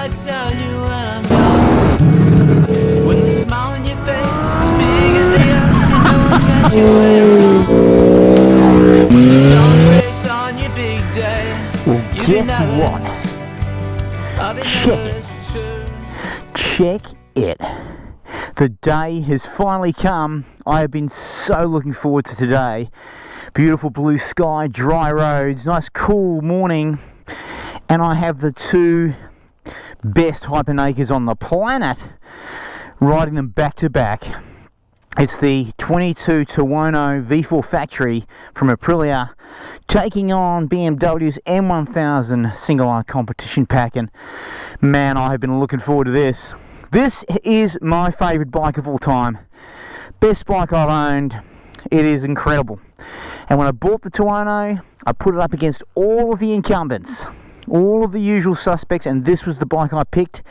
I tell you when I'm gone. When the smile on your face is big as the earth, you know I'll catch you later on. When the dawn breaks on your big day, Well, you be guess what? nervous, I'll be Check it. nervous too. Check it. The day has finally come. I have been so looking forward to today. Beautiful blue sky, dry roads, nice cool morning, and I have the two best hypernakers on the planet riding them back to back. It's the 22 Tuono V4 factory from Aprilia taking on BMW's M1000 single R competition pack, and man, I have been looking forward to this. This is my favourite bike of all time. Best bike I've owned. It is incredible. And when I bought the Tuono, I put it up against all of the incumbents, all of the usual suspects, and this was the bike I picked.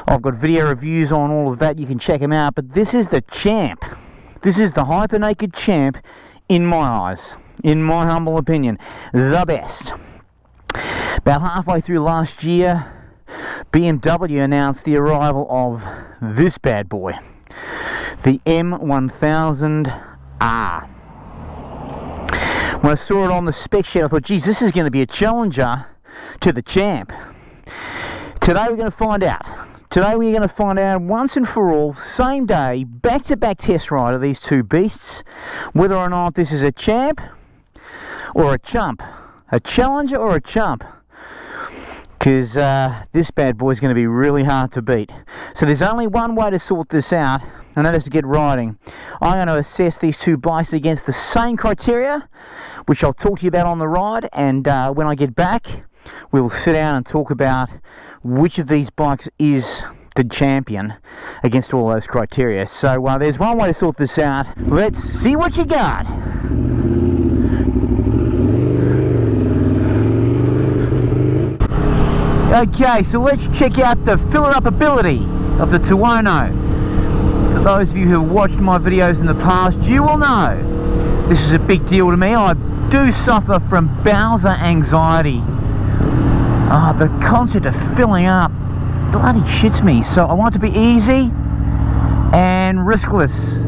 I've got video reviews on all of that, you can check them out, but this is the champ. This is the hyper-naked champ in my eyes, in my humble opinion, the best. About halfway through last year, BMW announced the arrival of this bad boy, the M1000R. When I saw it on the spec sheet, I thought, geez, this is going to be a challenger to the champ. Today we're going to find out. Today we're going to find out once and for all, same day, back-to-back test ride of these two beasts, whether or not this is a champ or a chump. A challenger or a chump. Because this bad boy is going to be really hard to beat. So there's only one way to sort this out, and that is to get riding. I'm going to assess these two bikes against the same criteria, which I'll talk to you about on the ride, and when I get back, we'll sit down and talk about which of these bikes is the champion against all those criteria. So there's one way to sort this out. Let's see what you got. Okay, so let's check out the filler-up ability of the Tuono. For those of you who have watched my videos in the past, you will know this is a big deal to me. I do suffer from Bowser anxiety. The concept of filling up bloody shits me. So I want it to be easy and riskless.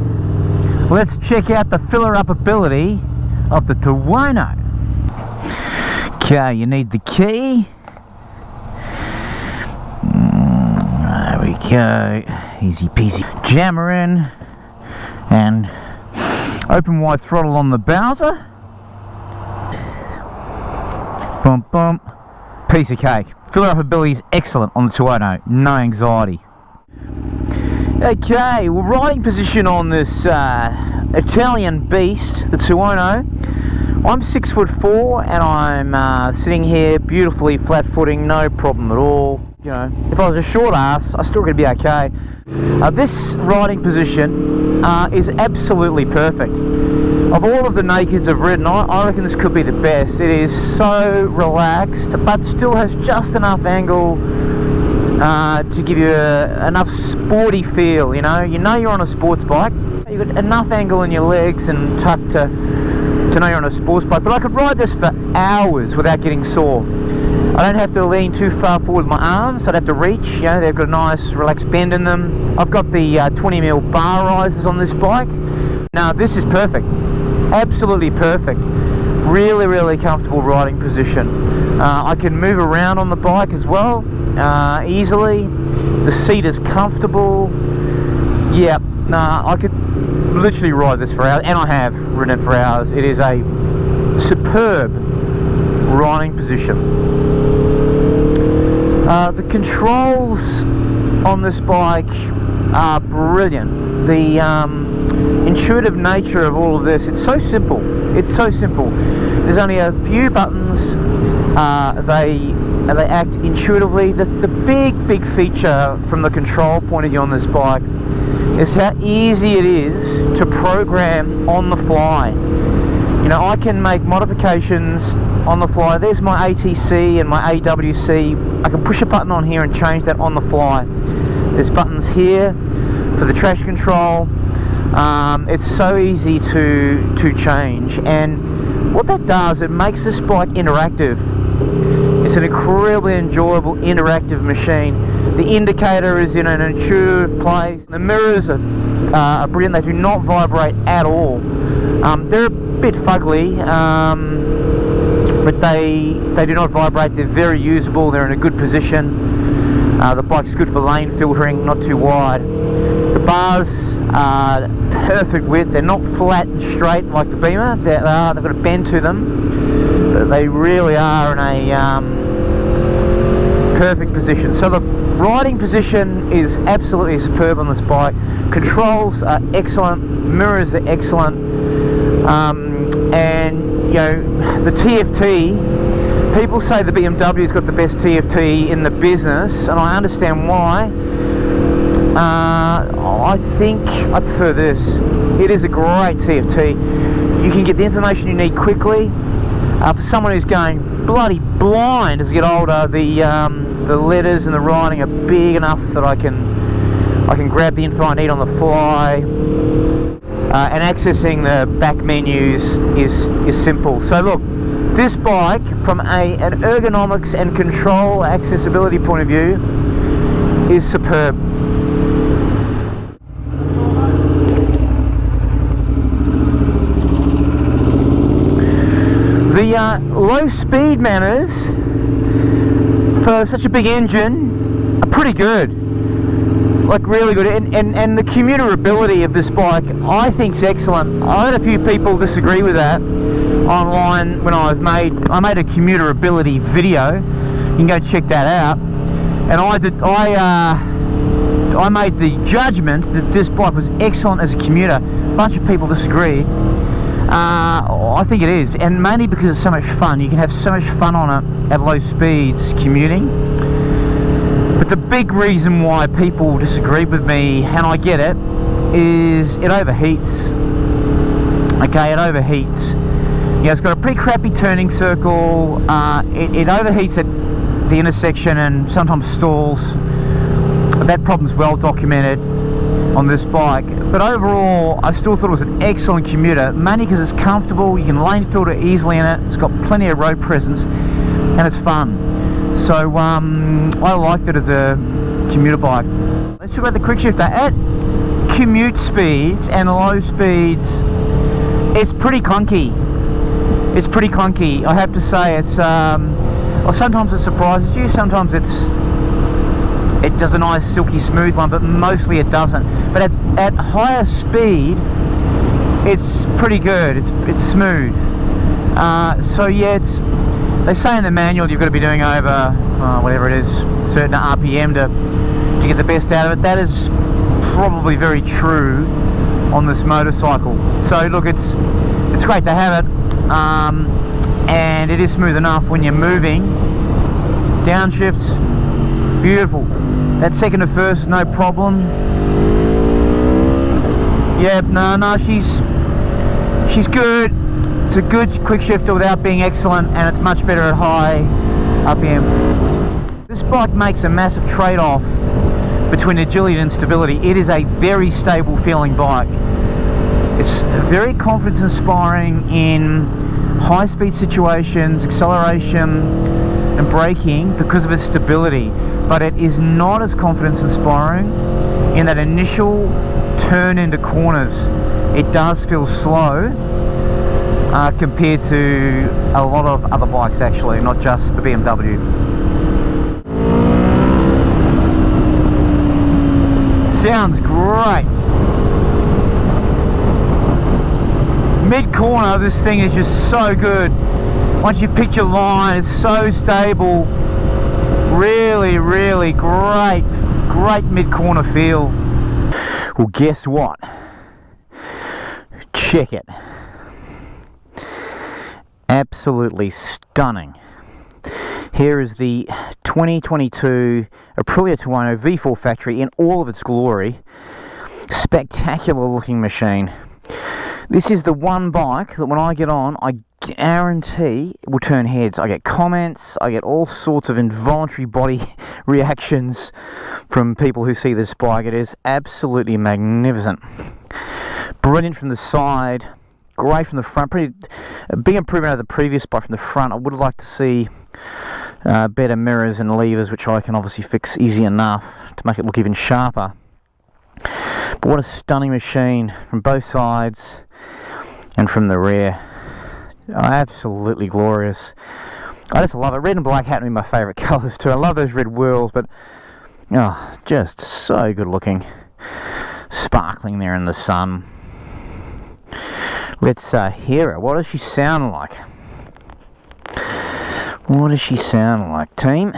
Let's check out the filler-up ability of the Tuono. Okay, you need the key. There we go, easy peasy. Jam her in and open wide throttle on the Bowser. Bump bump, piece of cake. Filler up ability is excellent on the Tuono, no anxiety. Okay, well, riding position on this Italian beast, the Tuono. I'm 6'4" and I'm sitting here beautifully flat footing, no problem at all. You know, if I was a short ass, I still could be okay. This riding position is absolutely perfect. Of all of the nakeds I've ridden, I reckon this could be the best. It is so relaxed, but still has just enough angle to give you enough sporty feel. You know you're on a sports bike. You've got enough angle in your legs and tuck to know you're on a sports bike. But I could ride this for hours without getting sore. I don't have to lean too far forward with my arms. I'd have to reach. You know, they've got a nice relaxed bend in them. I've got the 20mm bar risers on this bike. Now this is perfect, absolutely perfect. Really, really comfortable riding position. I can move around on the bike as well easily. The seat is comfortable. Yeah, I could literally ride this for hours, and I have ridden it for hours. It is a superb riding position. The controls on this bike are brilliant. The intuitive nature of all of this, it's so simple. It's so simple. There's only a few buttons. They act intuitively. The big feature from the control point of view on this bike is how easy it is to program on the fly. You know, I can make modifications on the fly. There's my ATC and my AWC. I can push a button on here and change that on the fly. There's buttons here for the traction control. It's so easy to change, and what that does, it makes this bike interactive. It's an incredibly enjoyable interactive machine. The indicator is in an intuitive place. The mirrors are brilliant. They do not vibrate at all. They're a bit fugly, but they do not vibrate. They're very usable. They're in a good position. The bike's good for lane filtering, not too wide. The bars are perfect width. They're not flat and straight like the Beamer. They've got a bend to them, but they really are in a perfect position. So the riding position is absolutely superb on this bike. Controls are excellent. Mirrors are excellent. And you know, the TFT. People say the BMW's got the best TFT in the business, and I understand why. I think I prefer this. It is a great TFT. You can get the information you need quickly. For someone who's going bloody blind as you get older, the letters and the writing are big enough that I can grab the info I need on the fly. And accessing the back menus is simple. So look, this bike, from an ergonomics and control accessibility point of view, is superb. The low speed manners for such a big engine are pretty good, like really good, and the commuterability of this bike I think is excellent. I had a few people disagree with that online when I made a commuterability video. You can go check that out. And I made the judgment that this bike was excellent as a commuter. A bunch of people disagreed. I think it is, and mainly because it's so much fun. You can have so much fun on it at low speeds commuting. But the big reason why people disagree with me, and I get it, is it overheats. Okay, it overheats. Yeah, it's got a pretty crappy turning circle. It overheats at the intersection and sometimes stalls. That problem's well documented on this bike. But overall, I still thought it was an excellent commuter, mainly because it's comfortable. You can lane filter easily in it. It's got plenty of road presence, and it's fun. So I liked it as a commuter bike. Let's talk about the quick shifter. At commute speeds and low speeds, it's pretty clunky. It's pretty clunky, I have to say. It's well, sometimes it surprises you, sometimes it does a nice silky smooth one, but mostly it doesn't. But at higher speed, it's pretty good. It's smooth. So yeah, they say in the manual you've got to be doing over whatever it is, certain RPM to get the best out of it. That is probably very true on this motorcycle. So look, it's great to have it. And it is smooth enough when you're moving. Downshifts, beautiful. That second to first, no problem. Yep, no, she's good. It's a good quick shifter without being excellent, and it's much better at high RPM. This bike makes a massive trade-off between agility and stability. It is a very stable feeling bike. It's very confidence inspiring in high speed situations, acceleration and braking because of its stability, but it is not as confidence inspiring in that initial turn into corners. It does feel slow compared to a lot of other bikes, actually, not just the BMW. Sounds great. Mid-corner, this thing is just so good. Once you pitch a line, it's so stable. Really, really great mid-corner feel. Well, guess what? Check it. Absolutely stunning. Here is the 2022 Aprilia Tuono V4 factory in all of its glory. Spectacular looking machine. This is the one bike that when I get on, I guarantee it will turn heads. I get comments, I get all sorts of involuntary body reactions from people who see this bike. It is absolutely magnificent. Brilliant from the side, great from the front. Pretty a big improvement over the previous bike from the front. I would have liked to see better mirrors and levers, which I can obviously fix easy enough to make it look even sharper. But what a stunning machine from both sides and from the rear. Absolutely glorious. I just love it. Red and black happen to be my favourite colours too. I love those red wheels, but just so good looking. Sparkling there in the sun. Let's hear her. What does she sound like? What does she sound like, team?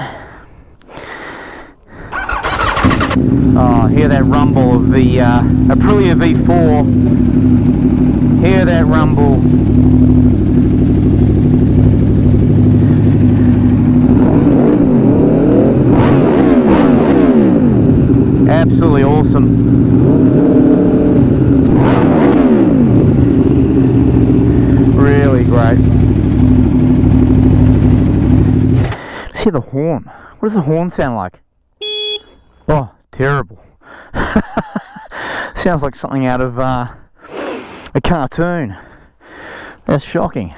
Oh, hear that rumble of the Aprilia V4. Hear that rumble. Absolutely awesome. Really great. Let's hear the horn. What does the horn sound like? Oh, terrible. Sounds like something out of a cartoon. That's shocking.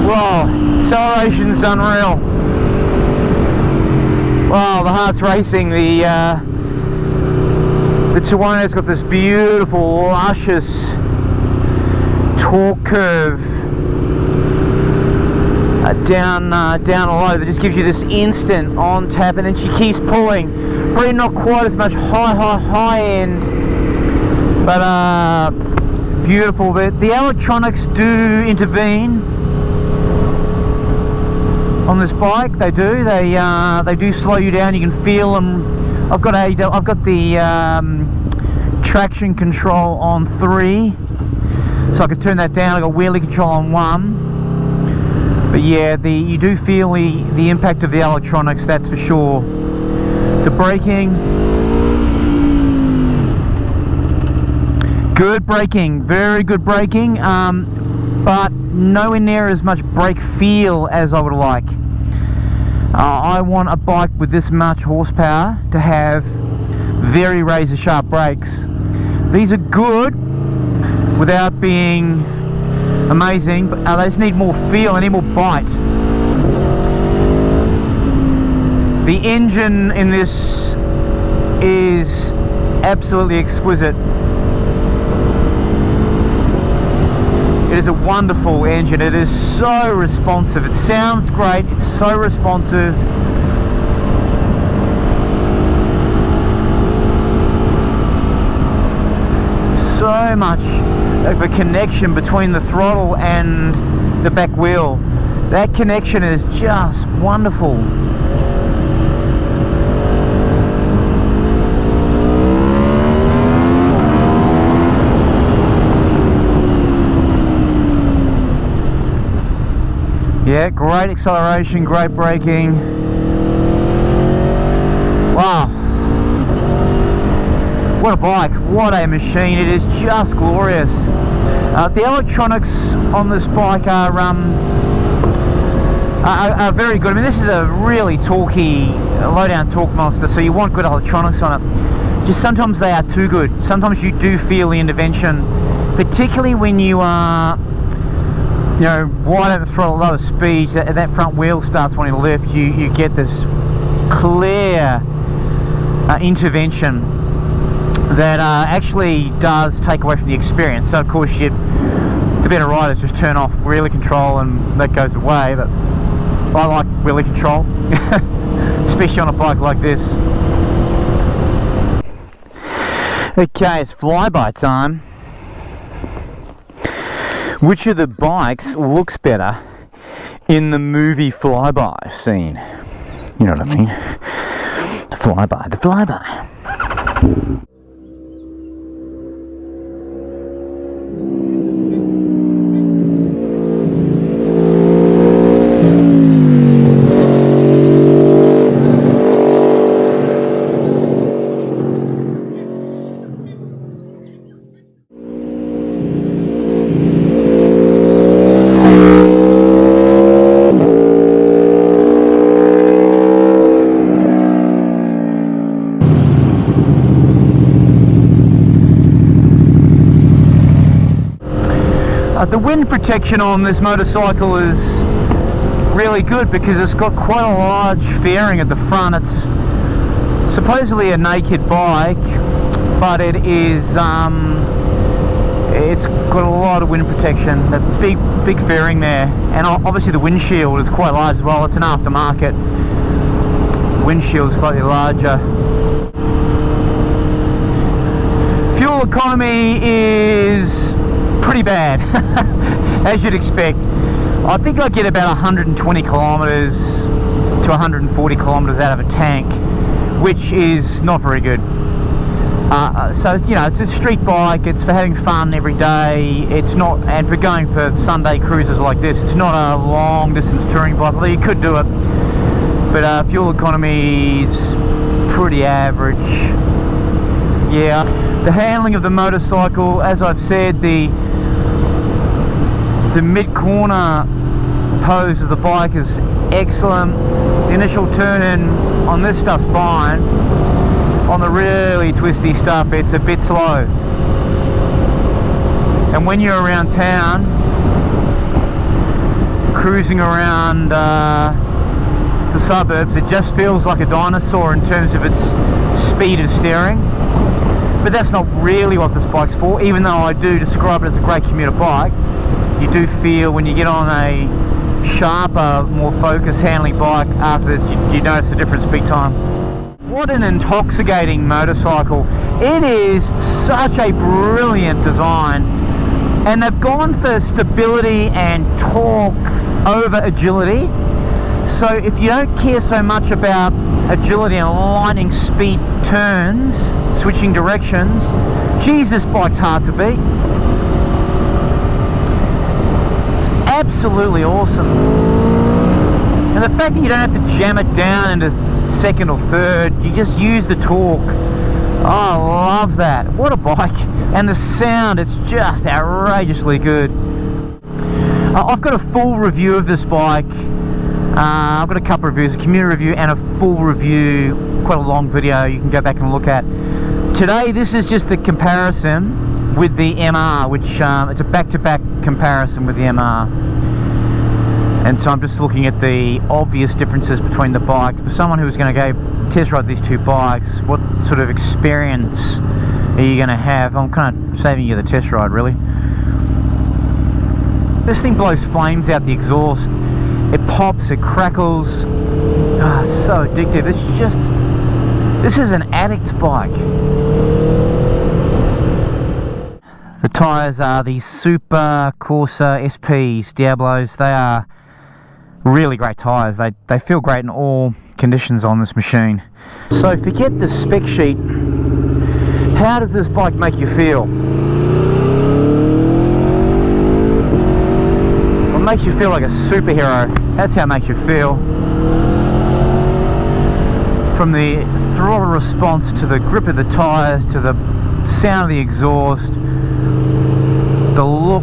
Wow, acceleration's unreal. Wow, the heart's racing. The Tuono's got this beautiful, luscious torque curve down low that just gives you this instant on tap, and then she keeps pulling. Probably not quite as much high end, but beautiful. The electronics do intervene on this bike. They do. They do slow you down. You can feel them. I've got the traction control on 3, so I can turn that down. I've got wheelie control on 1. But yeah, you do feel the impact of the electronics, that's for sure. The braking, good braking, very good braking, but nowhere near as much brake feel as I would like. I want a bike with this much horsepower to have very razor sharp brakes. These are good without being amazing, but they just need more feel, they need more bite. The engine in this is absolutely exquisite. It is a wonderful engine. It is so responsive. It sounds great. It's so responsive. So much of a connection between the throttle and the back wheel. That connection is just wonderful. Yeah, great acceleration, great braking. Wow. What a bike, what a machine. It is just glorious. The electronics on this bike are very good. I mean, this is a really torquey, low-down torque monster, so you want good electronics on it. Just sometimes they are too good. Sometimes you do feel the intervention, particularly when you are wide open throttle, low speed, that front wheel starts wanting to lift. You get this clear intervention that actually does take away from the experience. So of course the better riders just turn off wheelie control and that goes away, but I like wheelie control, especially on a bike like this. Okay, it's flyby time. Which of the bikes looks better in the movie flyby scene? You know what I mean? The flyby. The wind protection on this motorcycle is really good because it's got quite a large fairing at the front. It's supposedly a naked bike, but it is it's got a lot of wind protection. The big fairing there, and obviously the windshield is quite large as well. It's an aftermarket windshield, slightly larger. Fuel economy is pretty bad, as you'd expect. I think I get about 120 kilometers to 140 kilometers out of a tank, which is not very good. So you know, it's a street bike. It's for having fun every day. It's not, and for going for Sunday cruises like this, it's not a long distance touring bike. Although you could do it, but fuel economy is pretty average. Yeah, the handling of the motorcycle, as I've said, the mid-corner pose of the bike is excellent. The initial turn-in on this stuff's fine. On the really twisty stuff, it's a bit slow. And when you're around town, cruising around the suburbs, it just feels like a dinosaur in terms of its speed of steering. But that's not really what this bike's for, even though I do describe it as a great commuter bike. You do feel when you get on a sharper, more focused handling bike after this, you notice the difference big time. What an intoxicating motorcycle. It is such a brilliant design, and they've gone for stability and torque over agility. So if you don't care so much about agility and lightning speed turns, switching directions, geez, this bike's hard to beat. It's absolutely awesome. And the fact that you don't have to jam it down into second or third, you just use the torque. Oh, I love that. What a bike. And the sound, it's just outrageously good. I've got a full review of this bike. I've got a couple of reviews, a commuter review and a full review, quite a long video you can go back and look at. Today this is just the comparison with the MR, which it's a back-to-back comparison with the MR. And so I'm just looking at the obvious differences between the bikes. For someone who's going to go test ride these two bikes, what sort of experience are you going to have? I'm kind of saving you the test ride, really. This thing blows flames out the exhaust. It pops, it crackles. Ah, so addictive. It's just, this is an addict's bike. The tyres are the Super Corsa SPs, Diablos. They are really great tyres. They feel great in all conditions on this machine. So forget the spec sheet. How does this bike make you feel? It makes you feel like a superhero. That's how it makes you feel. From the throttle response to the grip of the tyres to the sound of the exhaust, the look.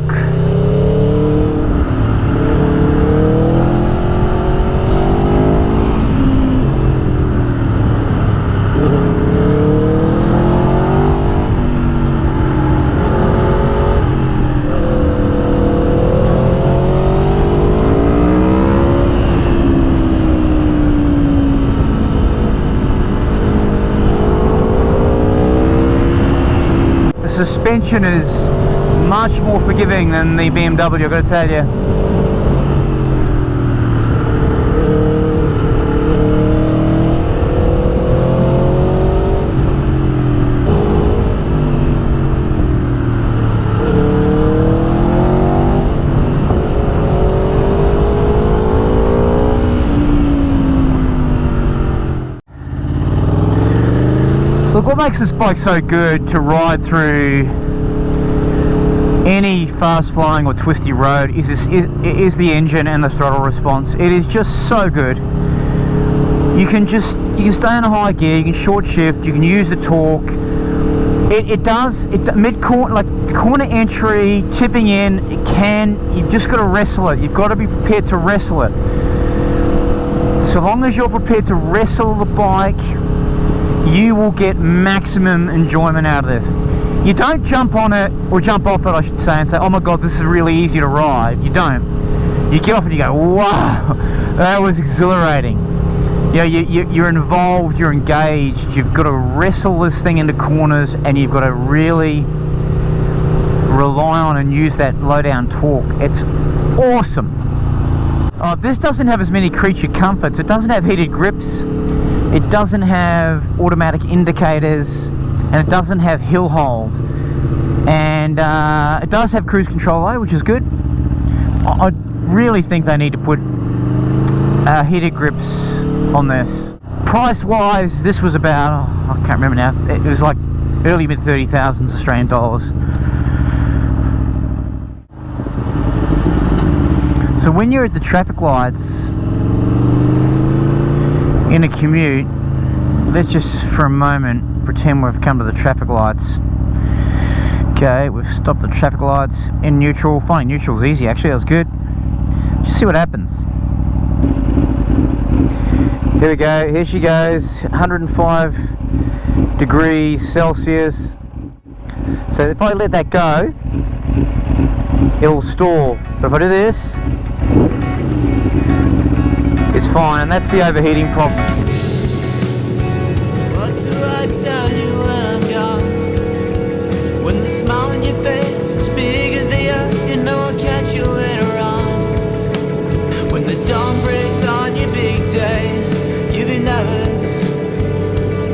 The suspension is much more forgiving than the BMW, I've got to tell you. Look, what makes this bike so good to ride through any fast-flowing or twisty road is the engine and the throttle response. It is just so good. You can stay in a high gear, you can short shift, you can use the torque. Mid-corner, like corner entry, tipping in, you've just got to wrestle it. You've got to be prepared to wrestle it. So long as you're prepared to wrestle the bike, you will get maximum enjoyment out of this. You don't jump on it, or jump off it I should say, and say, oh my god, this is really easy to ride. You don't. You get off and you go, wow, that was exhilarating. Yeah, you're involved, you're engaged, you've got to wrestle this thing into corners, and you've got to really rely on and use that low down torque. It's awesome. Oh, this doesn't have as many creature comforts. It doesn't have heated grips, it doesn't have automatic indicators, and it doesn't have hill hold. And it does have cruise control though, which is good. I really think they need to put heated grips on this. Price wise, this was about, I can't remember now, it was like early mid 30,000s Australian dollars. So when you're at the traffic lights in a commute, let's just for a moment pretend we've come to the traffic lights. Okay, we've stopped the traffic lights in neutral. Finding neutral is easy actually, that was good. Just see what happens. Here we go, here she goes, 105 degrees Celsius. So if I let that go, it'll stall. But if I do this, it's fine, and that's the overheating problem. What do I tell you when I'm gone? When the smile on your face is as big as the earth, you know I'll catch you later on. When the dawn breaks on your big day, you'll be nervous,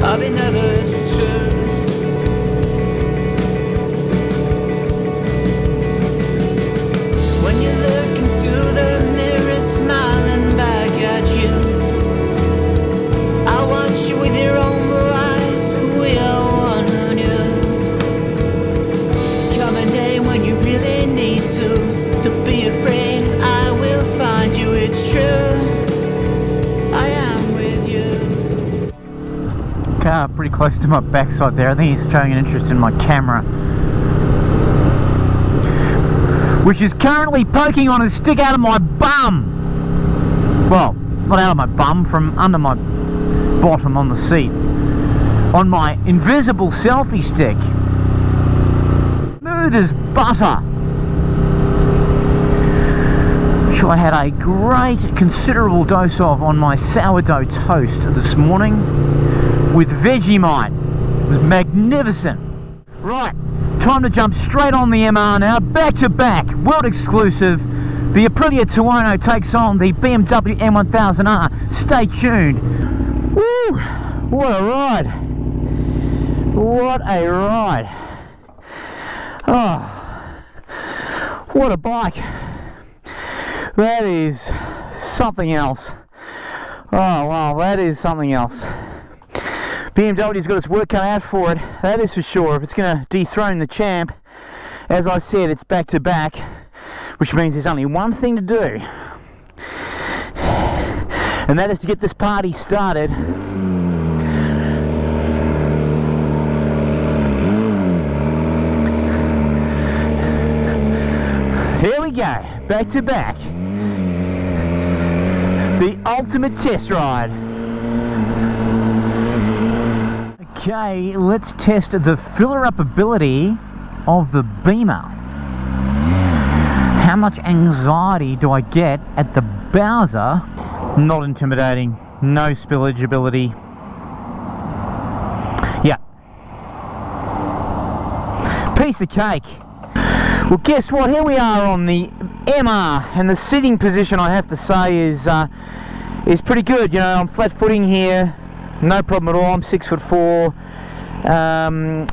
I'll be nervous too. When you look into the mirror smiling back at you, I watch you with your own blue eyes, we are one who knew. Come a day when you really need to be afraid, I will find you, it's true, I am with you. Car pretty close to my backside there. I think he's showing an interest in my camera, which is currently poking on a stick out of my bum. Well, not out of my bum, from under my bottom on the seat. On my invisible selfie stick. Smooth as butter. Which I had a great, considerable dose of on my sourdough toast this morning with Vegemite. It was magnificent. Right. Time to jump straight on the MR now, back to back, world exclusive. The Aprilia Tuono takes on the BMW M1000R. Stay tuned. Woo! What a ride! What a ride! Oh, what a bike! That is something else. Oh wow, that is something else. BMW's got its work cut out for it, that is for sure. If it's going to dethrone the champ, as I said, it's back to back, which means there's only one thing to do, and that is to get this party started. Here we go, back to back. The ultimate test ride. Okay, let's test the filler-up ability of the Beamer. How much anxiety do I get at the Bowser? Not intimidating, no spillage ability. Yeah. Piece of cake. Well, guess what? Here we are on the MR, and the sitting position, I have to say, is pretty good. You know, I'm flat footing here. No problem at all. I'm 6'4".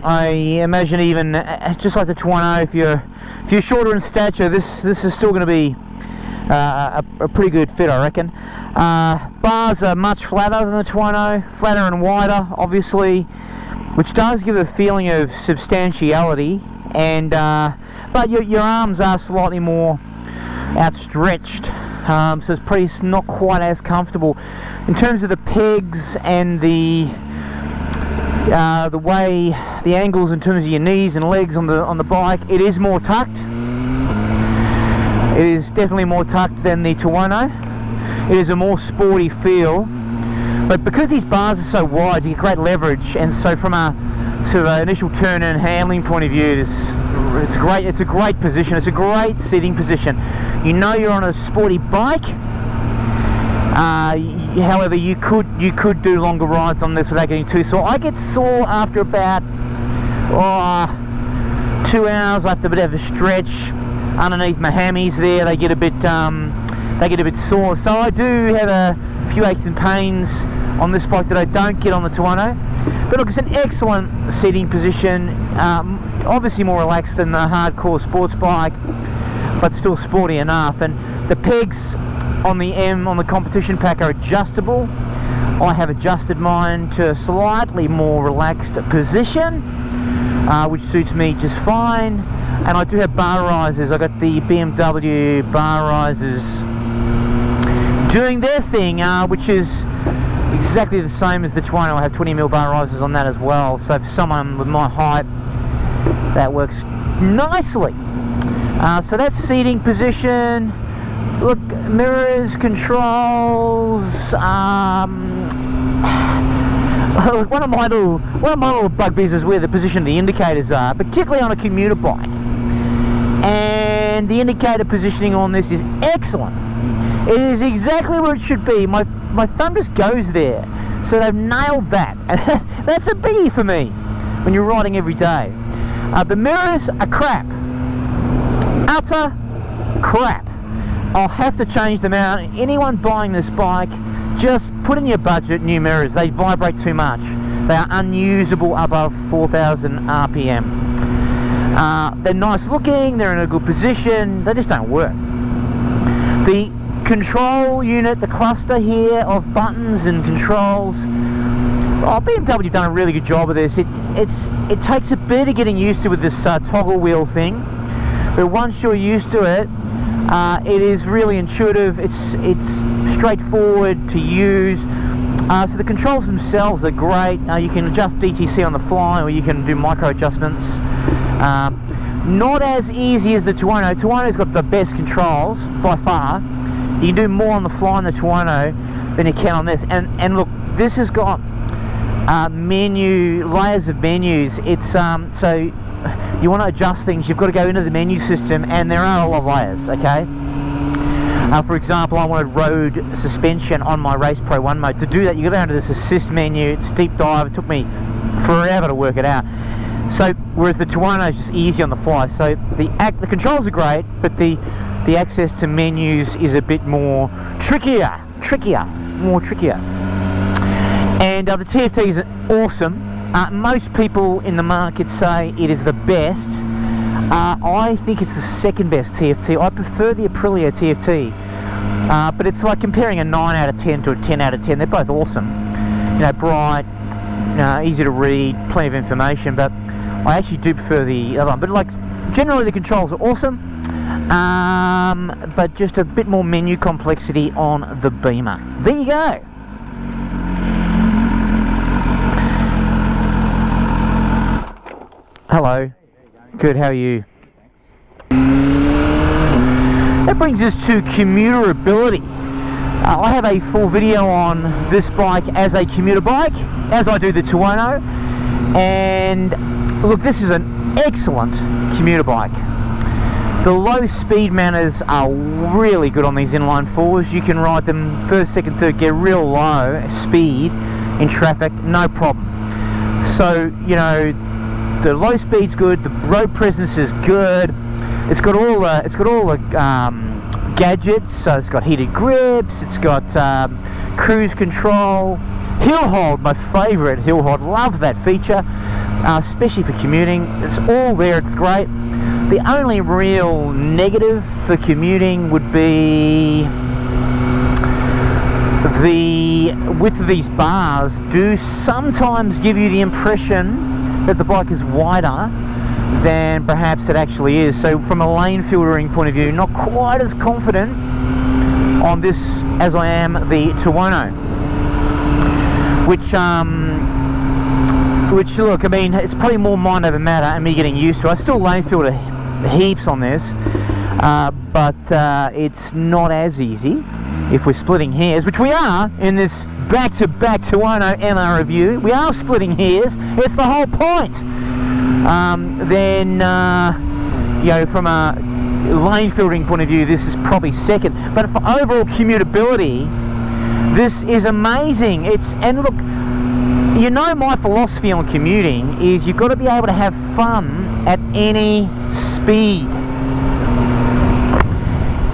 I imagine even just like the Tuono, if you're shorter in stature, this is still going to be a pretty good fit, I reckon. Bars are much flatter than the Tuono, flatter and wider, obviously, which does give a feeling of substantiality. And but your arms are slightly more outstretched. So it's not quite as comfortable in terms of the pegs and the way the angles in terms of your knees and legs on the bike. It is more tucked. It is definitely more tucked than the Tuono. It is a more sporty feel, but because these bars are so wide, you get great leverage, and so from a sort of initial turn and handling point of view, it's a great position. It's a great seating position. You know you're on a sporty bike. However, you could do longer rides on this without getting too sore. I get sore after about 2 hours. I have to have a stretch underneath my hammies there. They get a bit sore. So I do have a few aches and pains on this bike that I don't get on the Tuono. But look, it's an excellent seating position. Obviously more relaxed than the hardcore sports bike, but still sporty enough. And the pegs on the competition pack are adjustable. I have adjusted mine to a slightly more relaxed position, which suits me just fine. And I do have bar risers. I got the BMW bar risers doing their thing, which is exactly the same as the Tuono. I have 20mm bar risers on that as well, so for someone with my height that works nicely. So that's seating position. Look, mirrors, controls. Look, one of my little bugbears is where the position of the indicators are, particularly on a commuter bike. And the indicator positioning on this is excellent. It is exactly where it should be. My thumb just goes there. So they've nailed that. That's a biggie for me when you're riding every day. The mirrors are crap. Utter crap. I'll have to change them out. Anyone buying this bike, just put in your budget new mirrors. They vibrate too much. They are unusable above 4,000 RPM. They're nice looking, they're in a good position, they just don't work. The control unit, the cluster here of buttons and controls, BMW have done a really good job of this. It takes a bit of getting used to with this toggle wheel thing, but once you're used to it, it is really intuitive. It's straightforward to use. So the controls themselves are great. You can adjust DTC on the fly, or you can do micro adjustments. Not as easy as the Tuono. Tuono's got the best controls by far. You can do more on the fly on the Tuono than you can on this. And look, this has got layers of menus. It's so you want to adjust things, you've got to go into the menu system, and there are a lot of layers. Okay. For example, I wanted road suspension on my Race Pro 1 mode. To do that, you got to go into this assist menu. It's a deep dive. It took me forever to work it out. So, whereas the Tuono is just easy on the fly. So the controls are great, but the access to menus is a bit more trickier. And the TFT is awesome. Most people in the market say it is the best. I think it's the second best TFT. I prefer the Aprilia TFT, but it's like comparing a 9 out of 10 to a 10 out of 10. They're both awesome. You know, bright, easy to read, plenty of information, but I actually do prefer the other one. But like, generally the controls are awesome, but just a bit more menu complexity on the Beamer. There you go. Hello. Good, how are you? That brings us to commuter ability. I have a full video on this bike as a commuter bike, as I do the Tuono, and look, this is an excellent commuter bike. The low speed manners are really good on these inline fours. You can ride them first, second, third gear real low speed in traffic, no problem. So, you know, the low speed's good, the road presence is good. It's got all the gadgets. So it's got heated grips. It's got cruise control, hill hold. My favourite, hill hold. Love that feature, especially for commuting. It's all there. It's great. The only real negative for commuting would be the width of these bars. Do sometimes give you the impression that the bike is wider than perhaps it actually is. So from a lane filtering point of view, not quite as confident on this as I am the Tuono, which look, I mean, it's probably more mind over matter and me getting used to it. I still lane filter heaps on this, but it's not as easy if we're splitting hairs, which we are in this back-to-back Tuono MR review, we are splitting hairs, it's the whole point, then you know, from a lane filtering point of view, this is probably second. But for overall commutability, this is amazing. And look, you know, my philosophy on commuting is you've got to be able to have fun at any speed.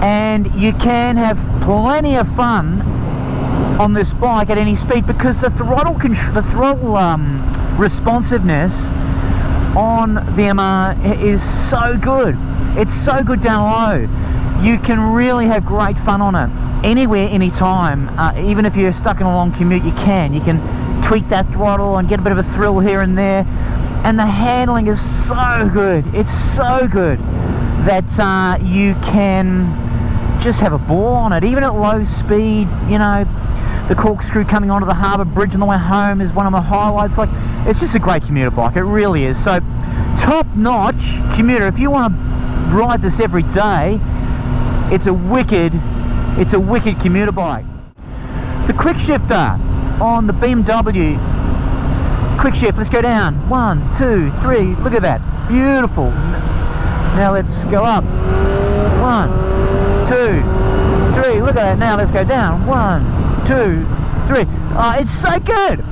And you can have plenty of fun on this bike at any speed because the throttle responsiveness on the MR is so good. It's so good down low. You can really have great fun on it. Anywhere, anytime. Even if you're stuck in a long commute, you can tweak that throttle and get a bit of a thrill here and there. And the handling is so good. It's so good that you can just have a ball on it. Even at low speed, you know, the corkscrew coming onto the harbour bridge on the way home is one of my highlights. Like, it's just a great commuter bike. It really is. So, top-notch commuter. If you want to ride this every day, it's a wicked commuter bike. The quick shifter on the BMW quick shift. Let's go down. 1, 2, 3. Look at that. Beautiful. Now let's go up. 1, 2, 3. Look at that. Now let's go down. 1, 2, 3. Oh, it's so good.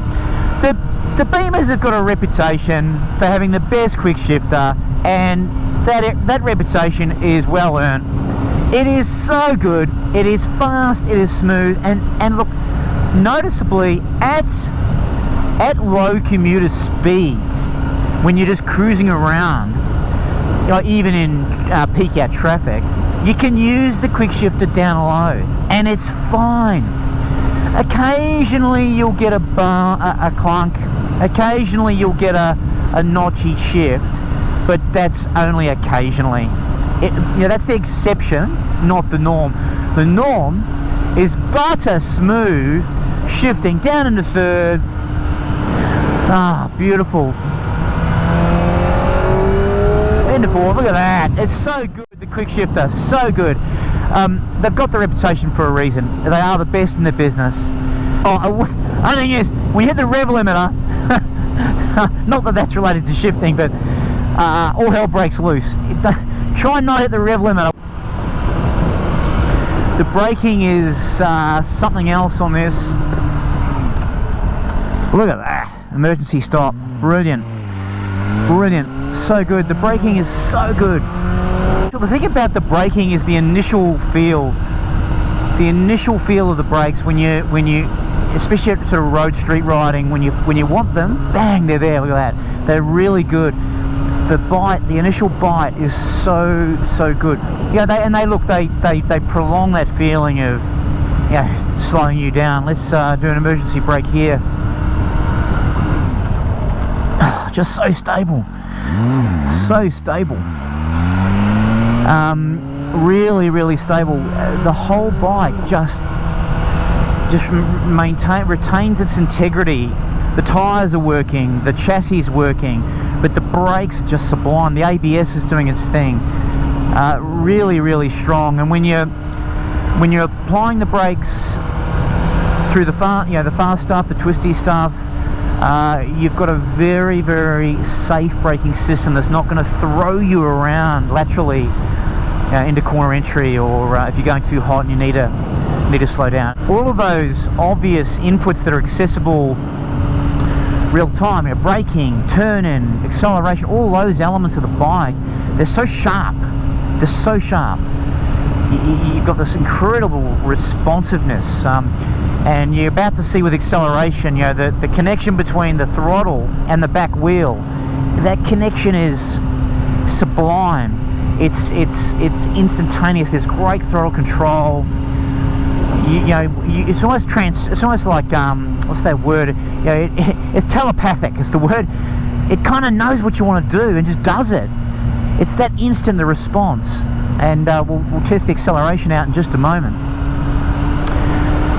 The Beamers have got a reputation for having the best quick shifter, and that reputation is well earned. It is so good. It is fast. It is smooth, and look, noticeably at low commuter speeds, when you're just cruising around, you know, even in peak hour traffic, you can use the quick shifter down low, and it's fine. Occasionally you'll get a clunk. Occasionally you'll get a notchy shift, but that's only occasionally. You know, that's the exception, not the norm. The norm is butter smooth shifting down into third. Ah, beautiful. Into fourth. Look at that. It's so good. The quick shifter, so good. They've got the reputation for a reason. They are the best in the business. Oh, I think is when you hit the rev limiter. Not that that's related to shifting, but all hell breaks loose. Try and not hit the rev limiter. The braking is something else on this. Look at that. Emergency stop. Brilliant. Brilliant. So good. The braking is so good. The thing about the braking is the initial feel. The initial feel of the brakes when you especially at sort of road street riding, when you want them, bang, they're there. Look at that. They're really good. The initial bite is so good. Yeah, they prolong that feeling of, you know, slowing you down. Let's do an emergency brake here. Just so stable. So stable. Really stable. The whole bike just retains its integrity. The tyres are working, the chassis is working, but the brakes are just sublime. The ABS is doing its thing. Really strong. And when you're applying the brakes through the fast stuff, the twisty stuff, you've got a very safe braking system that's not going to throw you around laterally into corner entry, or if you're going too hot and you need to slow down. All of those obvious inputs that are accessible real time, you know, braking, turning, acceleration, all those elements of the bike, they're so sharp. They're so sharp. You've got this incredible responsiveness, and you're about to see with acceleration, you know, the connection between the throttle and the back wheel. That connection is sublime. It's instantaneous. There's great throttle control. It's almost like what's that word? You know, it's telepathic. Is the word. It kind of knows what you want to do and just does it. It's that instant, the response. And we'll test the acceleration out in just a moment.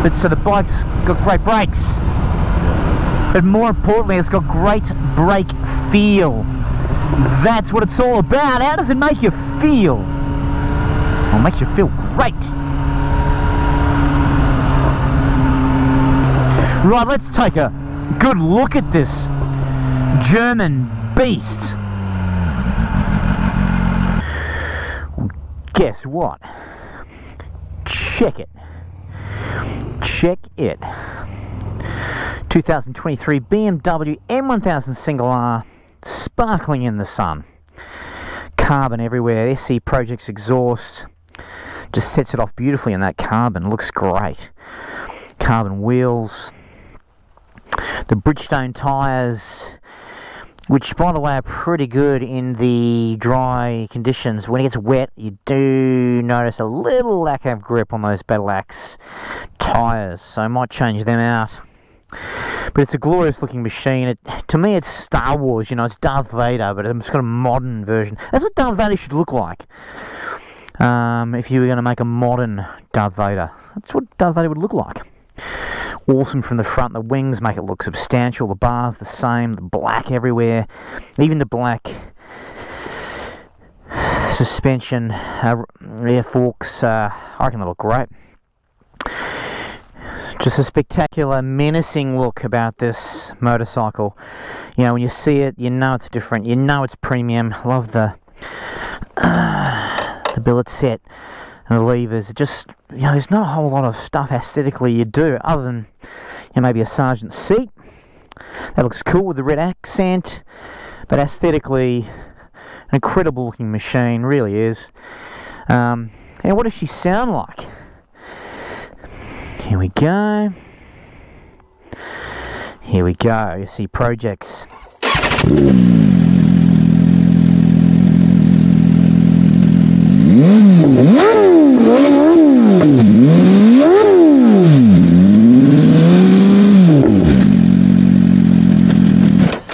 But so the bike's got great brakes, but more importantly, it's got great brake feel. That's what it's all about. How does it make you feel? Well, it makes you feel great. Right, let's take a good look at this German beast. Guess what? Check it. Check it. 2023 BMW M1000 single R, sparkling in the sun. Carbon everywhere. SC Projects exhaust just sets it off beautifully in that carbon. Looks great. Carbon wheels. The Bridgestone tyres, which by the way are pretty good in the dry conditions. When it gets wet, you do notice a little lack of grip on those Battle Axe tyres, so I might change them out. But it's a glorious looking machine. To me, it's Star Wars, you know, it's Darth Vader, but it's got a modern version. That's what Darth Vader should look like. If you were going to make a modern Darth Vader, that's what Darth Vader would look like. Awesome from the front. The wings make it look substantial. The bars the same. The black everywhere. Even the black suspension air forks. I reckon they look great. Just a spectacular, menacing look about this motorcycle. You know, when you see it, you know it's different. You know it's premium. Love the billet set and the levers. Just, you know, there's not a whole lot of stuff aesthetically you do, other than, you know, maybe a sergeant's seat. That looks cool with the red accent. But aesthetically, an incredible looking machine, really is. And what does she sound like? Here we go. Here we go. You see Projects.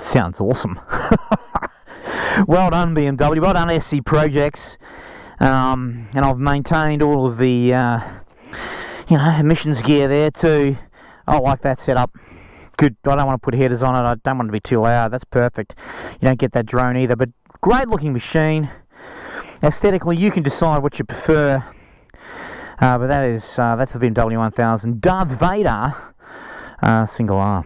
Sounds awesome. Well done, BMW. Well done, SC Projects. And I've maintained all of the you know, emissions gear there too. I like that setup. Good. I don't want to put headers on it. I don't want it to be too loud. That's perfect. You don't get that drone either. But great looking machine. Aesthetically, you can decide what you prefer. But that's the BMW 1000 Darth Vader single R.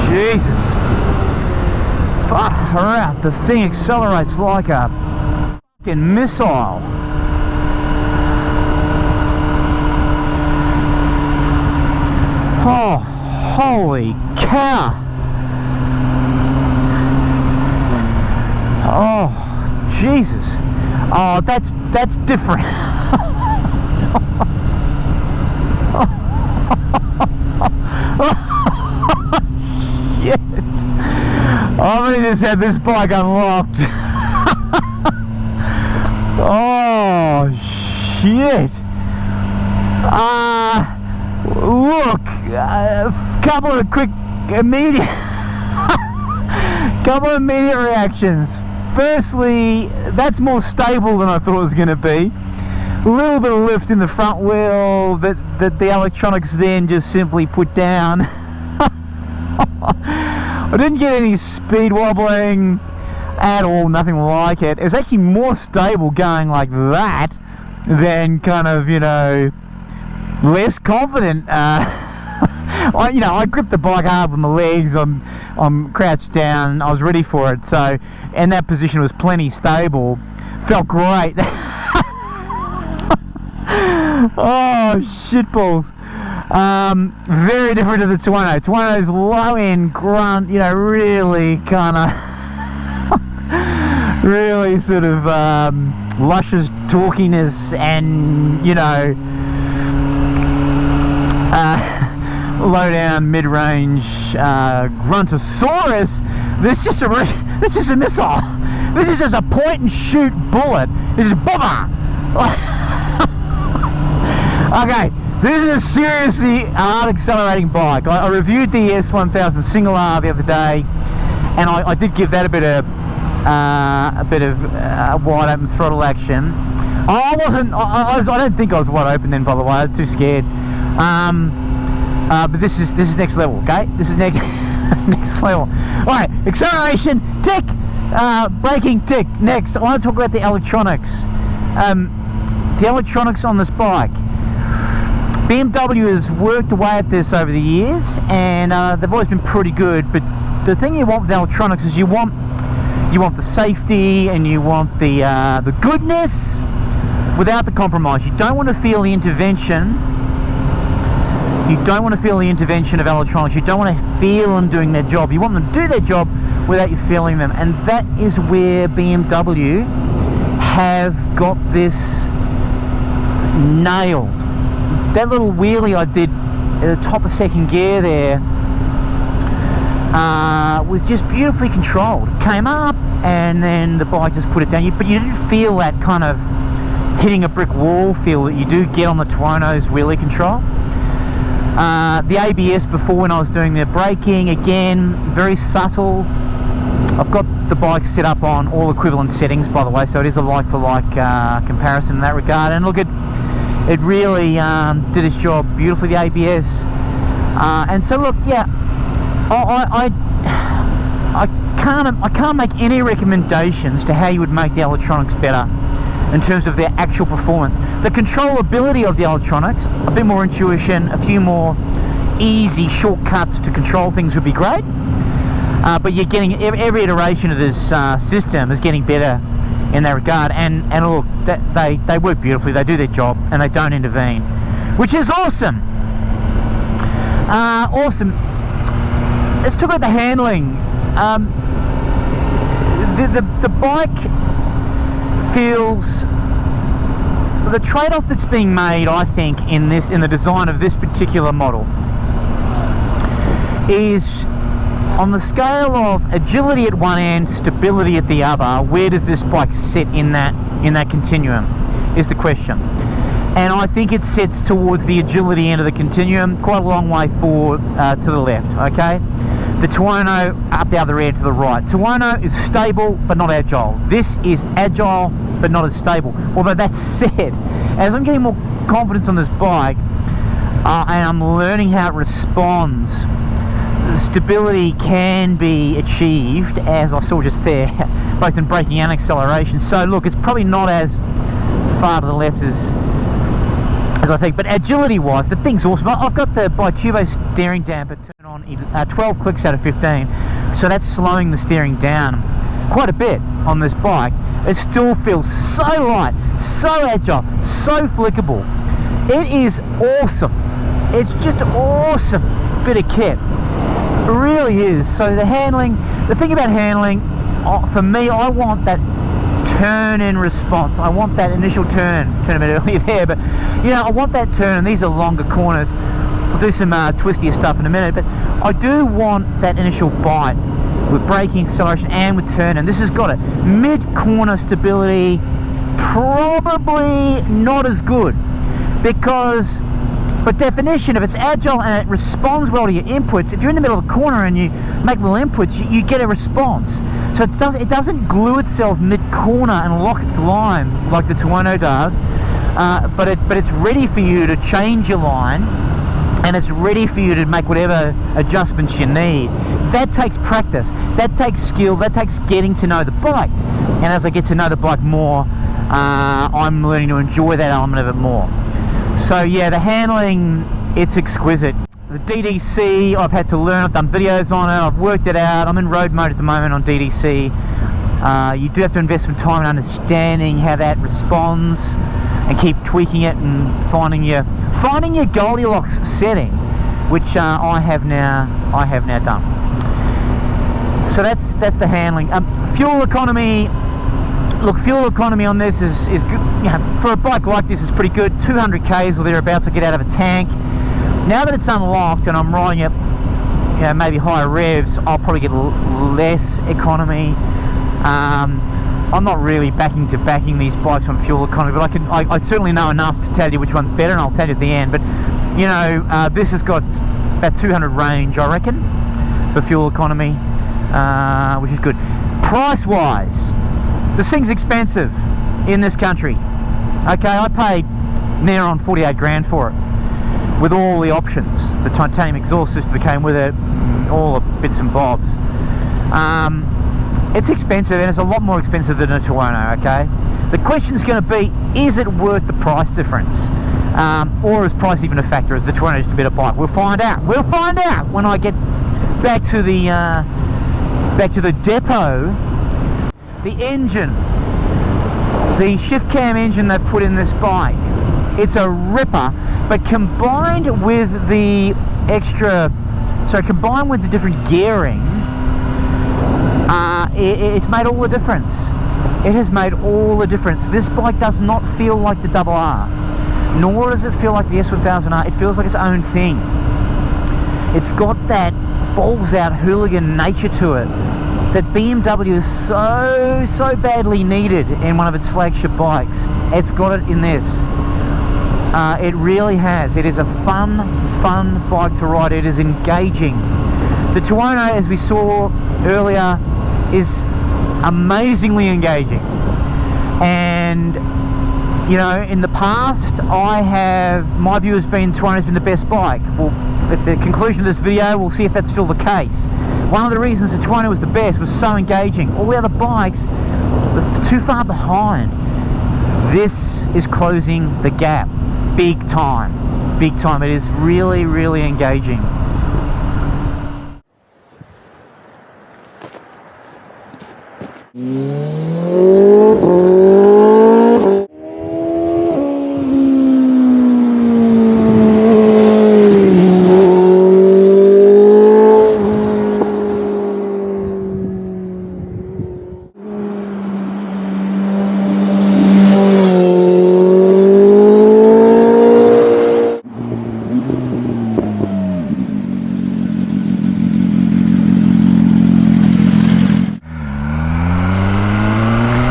Jesus. Far out, the thing accelerates like a fucking missile. Oh, holy cow. Oh, Jesus. Oh, that's different. Shit. I'm gonna just have this bike unlocked. Oh shit. Look, couple of quick immediate reactions. Firstly, that's more stable than I thought it was going to be. A little bit of lift in the front wheel that the electronics then just simply put down. I didn't get any speed wobbling at all, nothing like it. It was actually more stable going like that than kind of, you know, less confident. I gripped the bike hard with my legs. I'm crouched down. I was ready for it. So, and that position was plenty stable. Felt great. Oh, shitballs. Very different to the Tuono. Tuono's low end grunt, you know, really kind of, really sort of luscious talkiness and, you know, low down mid-range gruntosaurus. This is just a missile. This is just a point and shoot bullet. This is bomber. Okay, this is a seriously hard accelerating bike. I reviewed the S1000 single R the other day, and I did give that a bit of wide open throttle action. I don't think I was wide open then, by the way. I was too scared. But this is next level, okay? This is next level. All right, acceleration, tick. Braking, tick. Next, I want to talk about the electronics. the electronics on this bike. BMW has worked away at this over the years, and they've always been pretty good. But the thing you want with electronics is you want the safety, and you want the goodness without the compromise. You don't want to feel the intervention. You don't want to feel the intervention of electronics. You don't want to feel them doing their job. You want them to do their job without you feeling them, and that is where BMW have got this nailed. That little wheelie I did at the top of second gear there was just beautifully controlled. It came up and then the bike just put it down. But you didn't feel that kind of hitting a brick wall feel that you do get on the Tuono's wheelie control. The ABS before, when I was doing the braking, again, very subtle. I've got the bike set up on all equivalent settings, by the way, so it is a like-for-like comparison in that regard. And look, it really did its job beautifully, the ABS. And so look, yeah, I can't make any recommendations to how you would make the electronics better in terms of their actual performance. The controllability of the electronics, a bit more intuition, a few more easy shortcuts to control things would be great. But you're getting every iteration of this system is getting better in that regard, and look, they work beautifully. They do their job and they don't intervene, which is awesome. Awesome. Let's talk about the handling. The bike feels, the trade-off that's being made, I think, in the design of this particular model is on the scale of agility at one end, stability at the other. Where does this bike sit in that continuum is the question. And I think it sits towards the agility end of the continuum, quite a long way forward to the left, okay? The Tuono up the other end to the right. Tuono is stable but not agile. This is agile but not as stable. Although that said, as I'm getting more confidence on this bike and I'm learning how it responds, stability can be achieved, as I saw just there, both in braking and acceleration. So look, it's probably not as far to the left as I think, but agility wise, the thing's awesome. I've got the Bi-Turbo steering damper turned on 12 clicks out of 15, so that's slowing the steering down quite a bit on this bike. It still feels so light, so agile, so flickable. It is awesome. It's just an awesome bit of kit. It really is. So the handling, the thing about handling, for me, I want that turn in response. I want that initial turn a bit earlier there, but you know, I want that turn, and these are longer corners. We'll do some twistier stuff in a minute, but I do want that initial bite with braking, acceleration, and with turn, and this has got it. Mid-corner stability, probably not as good, because by definition, if it's agile and it responds well to your inputs, if you're in the middle of a corner and you make little inputs, you get a response. So it doesn't glue itself mid-corner and lock its line like the Tuono does, but it's ready for you to change your line, and it's ready for you to make whatever adjustments you need. That takes practice, that takes skill, that takes getting to know the bike. And as I get to know the bike more, I'm learning to enjoy that element of it more. So yeah, the handling, it's exquisite. The DDC, I've had to learn, I've done videos on it, I've worked it out. I'm in road mode at the moment on DDC. You do have to invest some time in understanding how that responds and keep tweaking it and finding your Goldilocks setting, which I have now done. So that's the handling. Fuel economy. Look, fuel economy on this is good. You know, for a bike like this, is pretty good. 200 k's or thereabouts to get out of a tank. Now that it's unlocked and I'm riding it, you know, maybe higher revs, I'll probably get less economy. I'm not really backing these bikes on fuel economy, but I certainly know enough to tell you which one's better, and I'll tell you at the end. But you know, this has got about 200 range, I reckon, for fuel economy, which is good. Price-wise, this thing's expensive in this country. Okay, I paid near on 48 grand for it, with all the options, the titanium exhaust system that came with it, all the bits and bobs. It's expensive, and it's a lot more expensive than a Tuono, okay? The question's going to be, is it worth the price difference? Or is price even a factor? Is the Tuono just a better bike? We'll find out. We'll find out when I get back to the depot. The engine, the shift cam engine they've put in this bike, it's a ripper, but combined with the different gearing, it's made all the difference. It has made all the difference. This bike does not feel like the RR, nor does it feel like the S1000R. It feels like its own thing. It's got that balls out hooligan nature to it that BMW so badly needed in one of its flagship bikes. It's got it in this. It really has. It is a fun bike to ride. It is engaging. The Tuono, as we saw earlier, is amazingly engaging. And you know, in the past, my view has been Tuono's been the best bike. Well, at the conclusion of this video, we'll see if that's still the case. One of the reasons the Tuono was the best was so engaging. All the other bikes were too far behind. This is closing the gap. Big time. Big time. It is really engaging.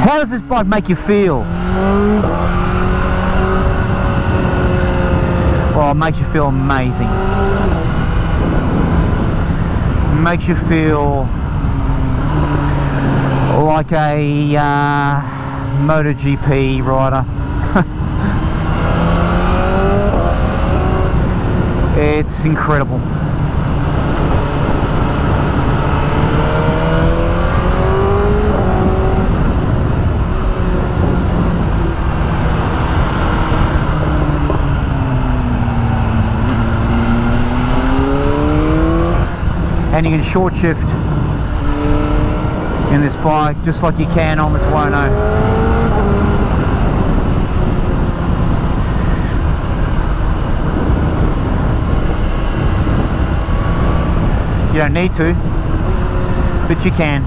How does this bike make you feel? Well, it makes you feel amazing. It makes you feel like a MotoGP rider. It's incredible. And you can short shift in this bike just like you can on the Tuono. You don't need to, but you can.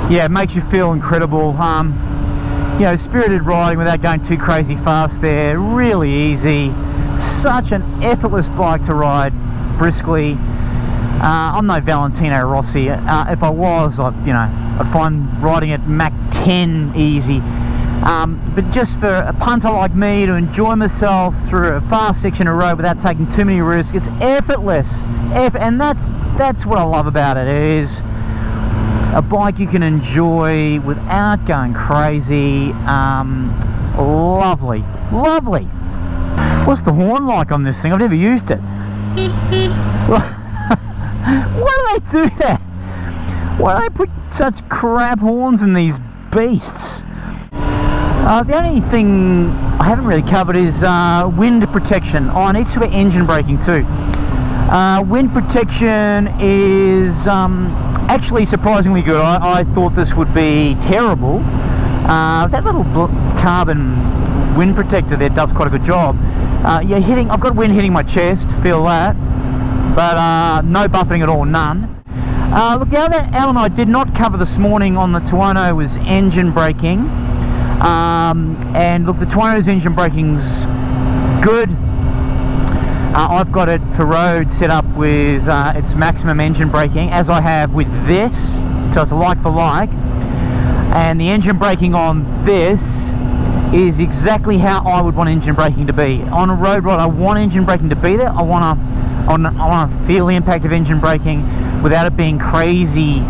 Yeah, it makes you feel incredible. You know, spirited riding without going too crazy fast there, really easy. Such an effortless bike to ride briskly. I'm no Valentino Rossi. If I was, I'd find riding at Mach 10 easy. But just for a punter like me to enjoy myself through a fast section of road without taking too many risks, it's effortless. And that's what I love about it. It is a bike you can enjoy without going crazy. Lovely. What's the horn like on this thing? I've never used it. Why do they do that? Why do they put such crap horns in these beasts? The only thing I haven't really covered is wind protection. Oh, I need to do engine braking too. Wind protection is actually surprisingly good. I thought this would be terrible. That little carbon wind protector there does quite a good job. I've got wind hitting my chest, feel that. but no buffeting at all, none. Look, the other element I did not cover this morning on the Tuono was engine braking. And look, the Tuono's engine braking's good. I've got it for road set up with its maximum engine braking, as I have with this, so it's a like for like. And the engine braking on this is exactly how I would want engine braking to be. On a road ride, I want engine braking to be there. I want to feel the impact of engine braking without it being crazy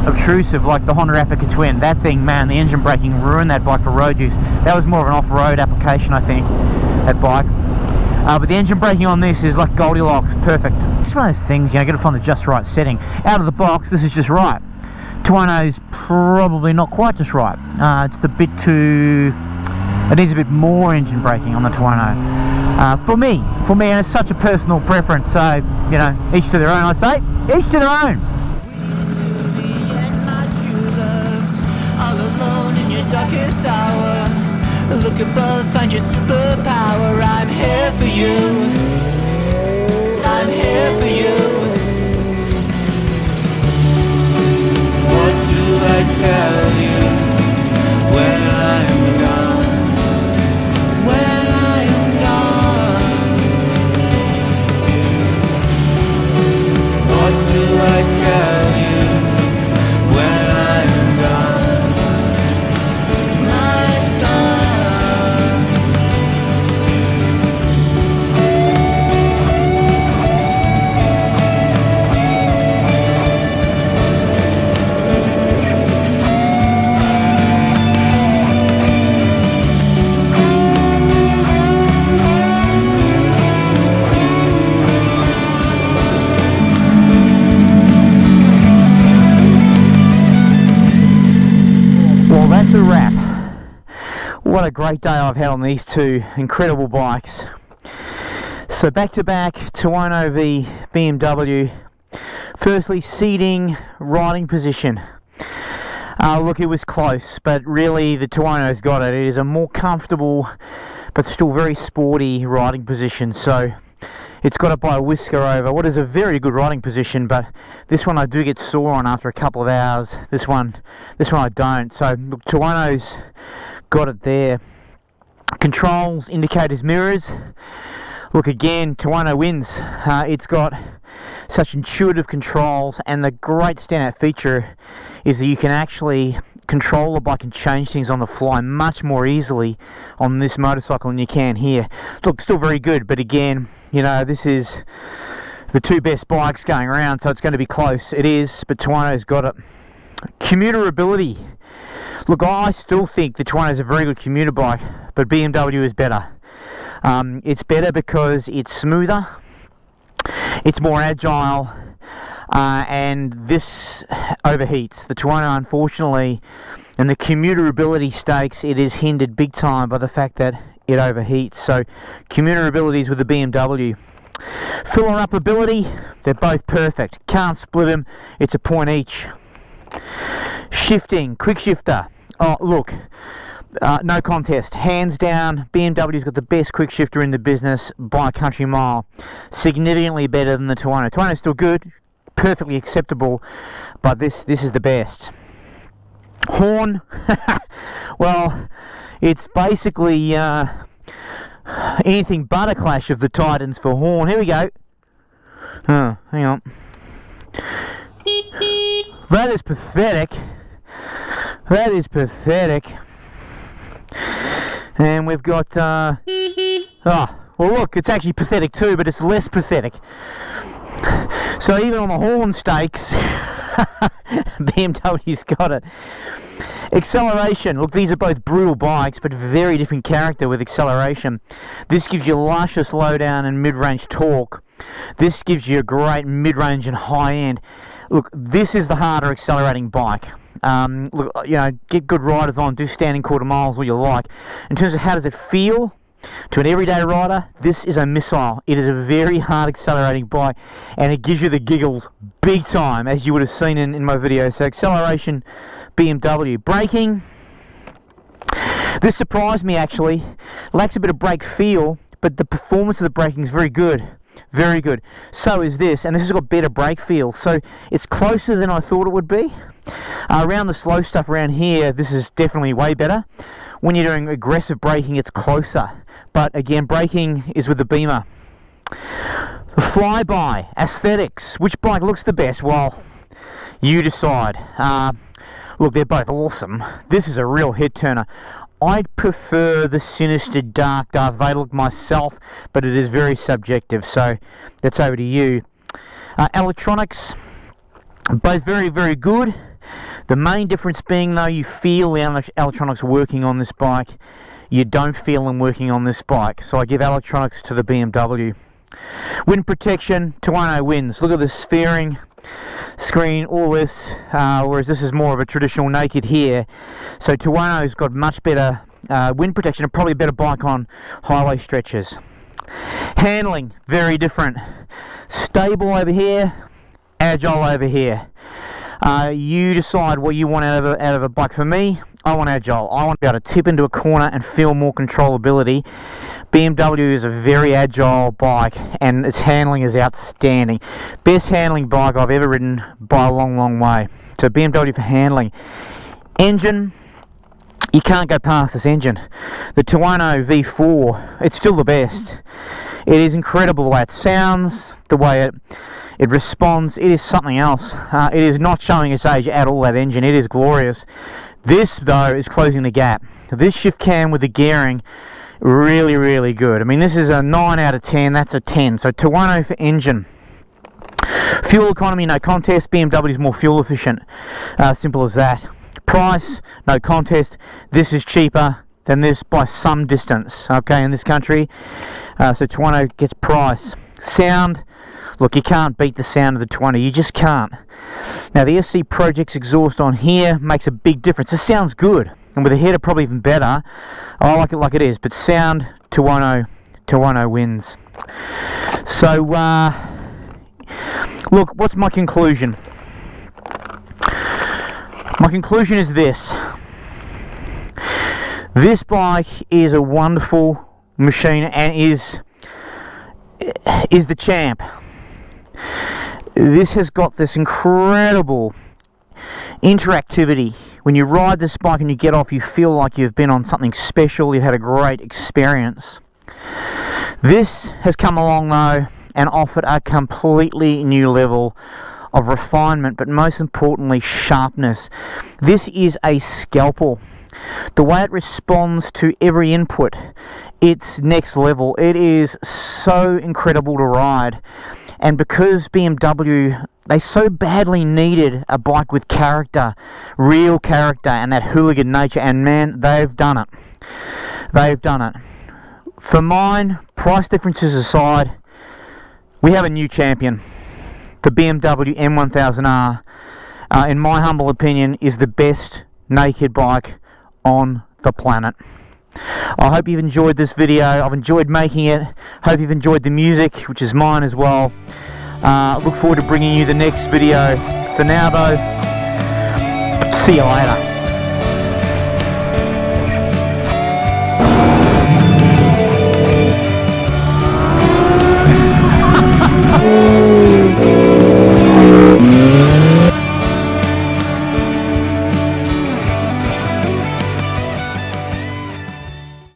obtrusive like the Honda Africa Twin. That thing, man, the engine braking ruined that bike for road use. That was more of an off-road application, I think, that bike. But the engine braking on this is like Goldilocks, perfect. It's one of those things, you know, you got to find the just right setting. Out of the box, this is just right. Tuono's probably not quite just right. It's a bit too... It needs a bit more engine braking on the Tuono. For me, and it's such a personal preference, so, you know, each to their own, I say. Each to their own. Darkest hour, look above, find your superpower. I'm here for you, I'm here for you. What do I tell you when I'm gone? When I'm gone, what do I tell you when I'm gone? That's a wrap. What a great day I've had on these two incredible bikes. So back to back, Tuono v BMW. Firstly, seating, riding position. Look, it was close, but really the Tuono's got it. It is a more comfortable but still very sporty riding position. So it's got it by a whisker over what is a very good riding position, but this one I do get sore on after a couple of hours. This one I don't. So look, Tuono's got it there. Controls, indicators, mirrors. Look, again, Tuono wins. It's got such intuitive controls, and the great standout feature is that you can actually control the bike and change things on the fly much more easily on this motorcycle than you can here. Look, still very good, but again, you know, this is the two best bikes going around, so it's going to be close. It is, but Tuono's got it. Commuterability. Look, I still think the Tuono is a very good commuter bike, but BMW is better. It's better because it's smoother, it's more agile, and this overheats. The Tuono, unfortunately, in the commuterability stakes, it is hindered big time by the fact that it overheats. So commuterability is with the BMW. Filler up ability, they're both perfect. Can't split them, it's a point each. Shifting, quick shifter. Oh, look, no contest, hands down, BMW's got the best quick shifter in the business by a country mile. Significantly better than the Tuono. Tuono's still good, perfectly acceptable, but this is the best. Horn, well, it's basically anything but a clash of the titans for horn. Here we go. Oh, hang on. That is pathetic. That is pathetic. And we've got, oh, well look, it's actually pathetic too, but it's less pathetic. So even on the horn stakes, BMW's got it. Acceleration. Look, these are both brutal bikes, but very different character with acceleration. This gives you luscious low-down and mid-range torque. This gives you a great mid-range and high-end. Look, this is the harder accelerating bike. Look, you know, get good riders on, do standing quarter miles, what you like. In terms of how does it feel to an everyday rider, this is a missile. It is a very hard accelerating bike, and it gives you the giggles big time, as you would have seen in my video. So acceleration, BMW. Braking, this surprised me actually. Lacks a bit of brake feel, but the performance of the braking is very good. very good. So is this, and this has got better brake feel, so it's closer than I thought it would be. Around the slow stuff around here, this is definitely way better. When you're doing aggressive braking, it's closer, but again, braking is with the Beamer. The flyby, aesthetics, which bike looks the best? Well, you decide. Look, they're both awesome. This is a real head turner. I prefer the sinister dark Darth Vader look myself, but it is very subjective, so that's over to you. Electronics, both very, very good. The main difference being, though, you feel the electronics working on this bike. You don't feel them working on this bike, so I give electronics to the BMW. Wind protection, Tuono wins. Look at the steering, screen, all this, whereas this is more of a traditional naked here. So Tuono's got much better wind protection and probably a better bike on highway stretches. Handling, very different. Stable over here, agile over here. You decide what you want out of a bike. For me, I want agile. I want to be able to tip into a corner and feel more controllability. BMW is a very agile bike, and its handling is outstanding. Best handling bike I've ever ridden by a long, long way. So BMW for handling. Engine, you can't go past this engine. The Tuono V4, it's still the best. It is incredible the way it sounds, the way it responds. It is something else. It is not showing its age at all, that engine. It is glorious. This, though, is closing the gap. This shift cam with the gearing, really, really good. I mean, this is a 9 out of 10. That's a 10. So Tuono for engine. Fuel economy, no contest. BMW is more fuel efficient. Simple as that. Price, no contest. This is cheaper than this by some distance, okay, in this country. So Tuono gets price. Sound, look, you can't beat the sound of the Tuono. You just can't. Now, the SC Projects exhaust on here makes a big difference. This sounds good. And with the header, probably even better. I like it like it is. But sound, Tuono wins. So, look, what's my conclusion? My conclusion is this. This bike is a wonderful machine and is the champ. This has got this incredible interactivity. When you ride this bike and you get off, you feel like you've been on something special. You've had a great experience. This has come along, though, and offered a completely new level of refinement, but most importantly, sharpness. This is a scalpel. The way it responds to every input, it's next level. It is so incredible to ride. And because BMW, they so badly needed a bike with character, real character, and that hooligan nature, and man, they've done it. They've done it. For mine, price differences aside, we have a new champion. The BMW M1000R, in my humble opinion, is the best naked bike on the planet. I hope you've enjoyed this video. I've enjoyed making it. Hope you've enjoyed the music, which is mine as well. Look forward to bringing you the next video. For now, though, see you later.